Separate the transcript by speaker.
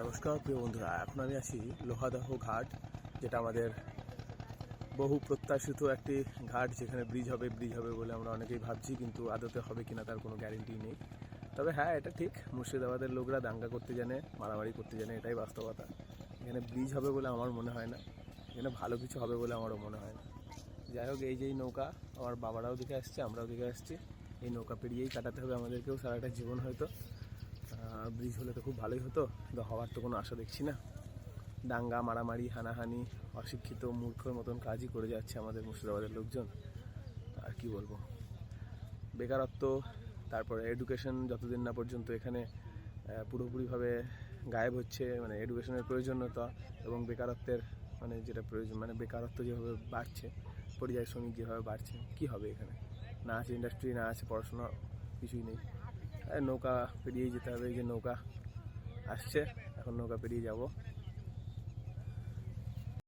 Speaker 1: নমস্কার প্রিয় বন্ধুরা, এখন আমি আছি লোহাদাহ ঘাট, যেটা আমাদের বহু প্রত্যাশিত একটি ঘাট, যেখানে ব্রিজ হবে বলে আমরা অনেকেই ভাবছি, কিন্তু আদতে হবে কিনা তার কোনো গ্যারেন্টি নেই। তবে হ্যাঁ, এটা ঠিক, মুর্শিদাবাদের লোকরা দাঙ্গা করতে জানে, মারামারি করতে জানে, এটাই বাস্তবতা। এখানে ব্রিজ হবে বলে আমার মনে হয় না, এখানে ভালো কিছু হবে বলে আমারও মনে হয় না। যাই হোক, এই যেই নৌকা, আমার বাবারাও দেখে আসছে, আমরাও দেখে আসছি, এই নৌকা পেরিয়েই কাটাতে হবে আমাদেরকেও সারাটা জীবন হয়তো। ব্রিজ হলে তো খুব ভালোই হতো, কিন্তু হওয়ার তো কোনো আশা দেখছি না। দাঙ্গা, মারামারি, হানাহানি, অশিক্ষিত মূর্খর মতন কাজই করে যাচ্ছে আমাদের মুর্শিদাবাদের লোকজন। আর কি বলবো, বেকারত্ব, তারপরে এডুকেশন যতদিন না পর্যন্ত এখানে পুরোপুরিভাবে গায়েব হচ্ছে, মানে এডুকেশনের প্রয়োজনীয়তা এবং বেকারত্বের মানে যেটা প্রয়োজন, মানে বেকারত্ব যেভাবে বাড়ছে, পরিযায়ী শ্রমিক যেভাবে বাড়ছে, কি হবে এখানে? না আছে ইন্ডাস্ট্রি, না আছে পড়াশোনা, কিছুই নেই। নৌকা পেরিয়েই যেতে হবে। এই যে নৌকা আসছে, এখন নৌকা পেরিয়ে যাব।